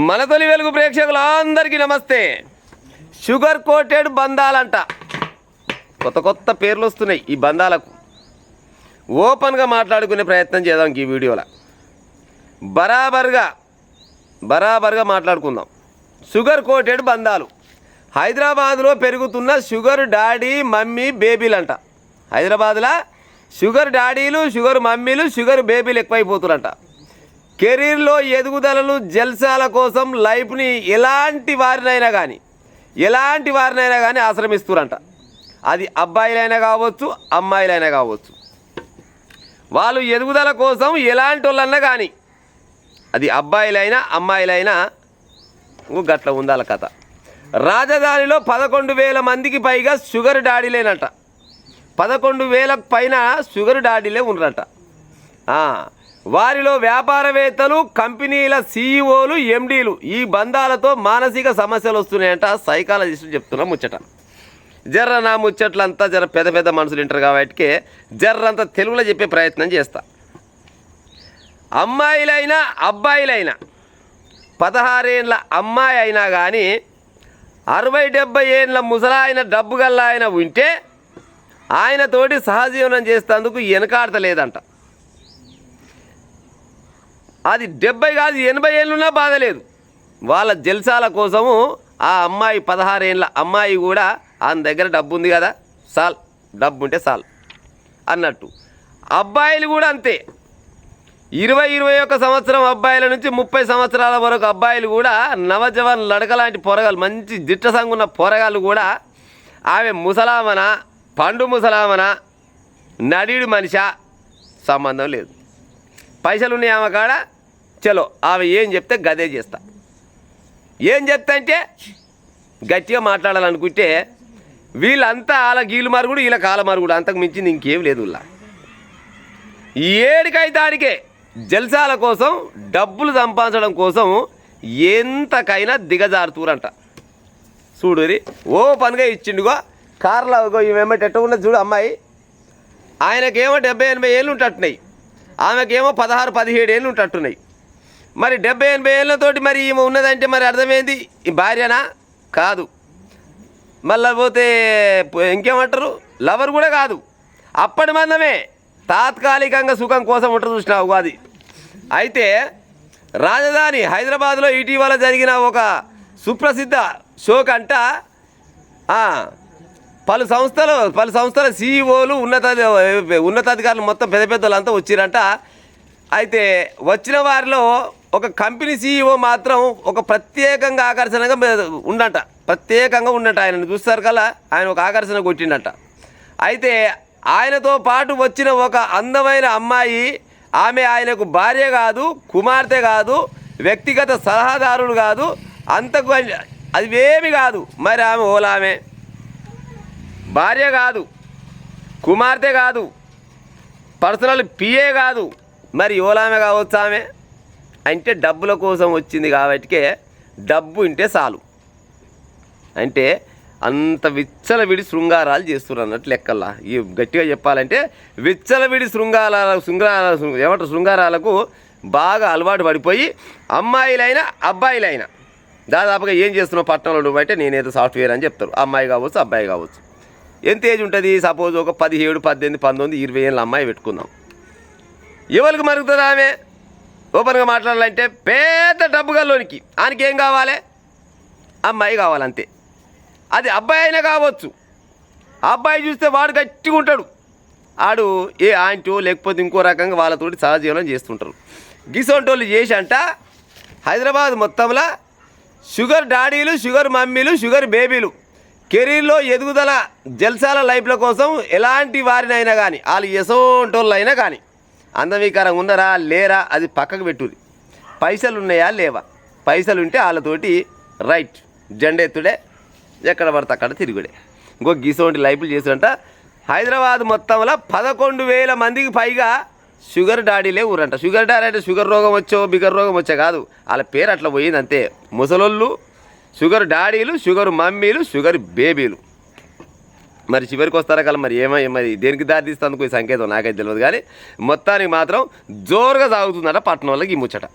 మన తొలి వెలుగు ప్రేక్షకులందరికీ నమస్తే. షుగర్ కోటెడ్ బంధాలంట, కొత్త కొత్త పేర్లు వస్తున్నాయి ఈ బంధాలకు. ఓపెన్గా మాట్లాడుకునే ప్రయత్నం చేద్దాం ఈ వీడియోలో. బరాబర్గా మాట్లాడుకుందాం. షుగర్ కోటెడ్ బంధాలు. హైదరాబాద్లో పెరుగుతున్న షుగర్ డాడీ మమ్మీ బేబీలంట. హైదరాబాద్లో షుగర్ డాడీలు, షుగర్ మమ్మీలు, షుగర్ బేబీలు ఎక్కువైపోతున్నారంట. కెరీర్లో ఎదుగుదలలు, జల్సాల కోసం లైఫ్ని ఎలాంటి వారినైనా కానీ ఆశ్రమిస్తురంట. అది అబ్బాయిలైనా కావచ్చు, అమ్మాయిలైనా కావచ్చు. వాళ్ళు ఎదుగుదల కోసం ఎలాంటి వాళ్ళన్నా కానీ, అది అబ్బాయిలైనా అమ్మాయిలైనా గట్ల ఉందాల కథ. రాజధానిలో 11,000 మందికి పైగా షుగర్ డాడీలేనంట. 11,000కు పైన షుగర్ డాడీలే ఉన్నారంట. వారిలో వ్యాపారవేత్తలు, కంపెనీల సీఈఓలు, ఎండీలు. ఈ బంధాలతో మానసిక సమస్యలు వస్తున్నాయంట. సైకాలజిస్టులు చెప్తున్నా ముచ్చట. జర్ర నా ముచ్చట్లంతా జర పెద్ద పెద్ద మనుషులు వింటారు కాబట్టి జర్రంతా తెలుగులో చెప్పే ప్రయత్నం చేస్తా. అమ్మాయిలైనా అబ్బాయిలైనా 16 ఏళ్ళ అమ్మాయి అయినా కానీ 60-70 ఏళ్ళ ముసలాయన డబ్బు గల్ల ఆయన ఉంటే ఆయనతోటి సహజీవనం చేసేందుకు వెనకాడతలేదంట. అది 70 కాదు 80 ఏళ్ళున్నా బాధ లేదు. వాళ్ళ జల్సాల కోసము ఆ అమ్మాయి 16 ఏళ్ళ అమ్మాయి కూడా ఆయన దగ్గర డబ్బు ఉంది కదా, సాల్ డబ్బు ఉంటే సాల్ అన్నట్టు. అబ్బాయిలు కూడా అంతే. 20-21 సంవత్సరం అబ్బాయిల నుంచి 30 సంవత్సరాల వరకు అబ్బాయిలు కూడా నవజవాన్ లడక లాంటి పొరగాలు, మంచి దిట్ట సంగున్న పొరగాళ్ళు కూడా ఆమె ముసలామన, పండు ముసలామన, నడిడు మనిషా సంబంధం లేదు. పైసలు ఉన్నాయి ఆమె కాడ, చలో ఆమె ఏం చెప్తే గదే చేస్తా. ఏం చెప్తా అంటే గట్టిగా మాట్లాడాలనుకుంటే వీళ్ళంతా వాళ్ళ గీలు మరుగుడు, వీళ్ళ కాల మరుగుడు, అంతకు మించింది ఇంకేం లేదు. ఏడికైతే ఆడికే జల్సాల కోసం, డబ్బులు సంపాదించడం కోసం ఎంతకైనా దిగజారుతూరంట. చూడురి ఓ పనిగా ఇచ్చిండుగో కార్లో ఈమెమ్మటి ఎట్ట ఉన్నది చూడు అమ్మాయి. ఆయనకేమో 70-80 ఏళ్ళు ఉంటట్టున్నాయి, ఆమెకేమో 16-17 ఏళ్ళు ఉంటట్టున్నాయి. మరి 70-80 ఏళ్ళతోటి మరి ఈమె ఉన్నదంటే మరి అర్థమైంది ఈ భార్యనా కాదు. మళ్ళీ పోతే ఇంకేమంటారు, లవర్ కూడా కాదు, అప్పటి మందమే. తాత్కాలికంగా సుఖం కోసం ఉంటుంది చూసినావు అది. అయితే రాజధాని హైదరాబాద్లో ఇటీవల జరిగిన ఒక సుప్రసిద్ధ షోకంట పలు సంస్థల సీఈఓలు, ఉన్నతాధికారులు మొత్తం పెద్ద పెద్దలంతా వచ్చిరంట. అయితే వచ్చిన వారిలో ఒక కంపెనీ సీఈఓ మాత్రం ఒక ప్రత్యేకంగా ఆకర్షణగా ఉండంట. ఆయనను చూస్తారు కదా, ఆయన ఒక ఆకర్షణ కొట్టిండట. అయితే ఆయనతో పాటు వచ్చిన ఒక అందమైన అమ్మాయి, ఆమె ఆయనకు భార్య కాదు, కుమార్తె కాదు, వ్యక్తిగత సలహాదారుడు కాదు, అంతకు అవేమి కాదు. మరి ఆమె ఓలామె భార్య కాదు, కుమార్తె కాదు, పర్సనల్ పిఏ కాదు, మరి ఓలామె కావచ్చు. ఆమె అంటే డబ్బుల కోసం వచ్చింది కాబట్టికే డబ్బు ఉంటే చాలు అంటే అంత విచ్చలవిడి శృంగారాలు చేస్తున్నారు అన్నట్టు లెక్కల్లా. ఈ గట్టిగా చెప్పాలంటే విచ్చలవిడి శృంగారాలకు బాగా అలవాటు పడిపోయి అమ్మాయిలైనా అబ్బాయిలైనా దాదాపుగా ఏం చేస్తున్నావు పట్టణంలో నువ్వు అంటే నేనేదో సాఫ్ట్వేర్ అని చెప్తారు. అమ్మాయి కావచ్చు, అబ్బాయి కావచ్చు. ఎంత ఏజ్ ఉంటుంది? సపోజ్ ఒక 17, 18, 19, 20 ఏళ్ళ అమ్మాయి పెట్టుకుందాం. ఎవరికి మరుగుతుంది ఆమె? ఓపెన్గా మాట్లాడాలంటే పెద్ద డబ్బు గల్లోనికి ఆయనకి ఏం కావాలి? అమ్మాయి కావాలంతే. అది అబ్బాయి అయినా కావచ్చు. అబ్బాయి చూస్తే వాడు గట్టిగా ఉంటాడు, ఆడు ఏ ఆంటో లేకపోతే ఇంకో రకంగా వాళ్ళతోటి సహజీవనం చేస్తుంటారు. గిసొంటోళ్ళు చేసి అంట హైదరాబాద్ మొత్తంలో షుగర్ డాడీలు, షుగర్ మమ్మీలు, షుగర్ బేబీలు కెరీర్లో ఎదుగుదల, జల్సాల లైఫ్ల కోసం ఎలాంటి వారినైనా కానీ, వాళ్ళు ఎసోంటోళ్ళు అయినా కానీ, అందమీకరంగా ఉన్నారా లేరా అది పక్కకు పెట్టుది. పైసలు ఉన్నాయా లేవా? పైసలు ఉంటే వాళ్ళతోటి రైట్ జెండెత్తుడే, ఎక్కడ పడితే అక్కడ తిరుగుడే. ఇంకో గీసోంటి లైఫ్లు చేసినంట. హైదరాబాద్ మొత్తంలో 11,000 మందికి పైగా షుగర్ డాడీలే ఊరంట. షుగర్ డాడీ అంటే షుగర్ రోగం వచ్చో బిగర్ రోగం వచ్చో కాదు, వాళ్ళ పేరు అట్లా పోయింది అంతే. ముసలోళ్ళు షుగర్ డాడీలు, షుగర్ మమ్మీలు, షుగర్ బేబీలు. మరి చివరికి వస్తారా కదా, మరి దేనికి దారి తీస్తుంది ఈ సంకేతం నాకైతే తెలియదు. కానీ మొత్తానికి మాత్రం జోరుగా సాగుతుందట పట్టణం వాళ్ళకి ఈ ముచ్చట.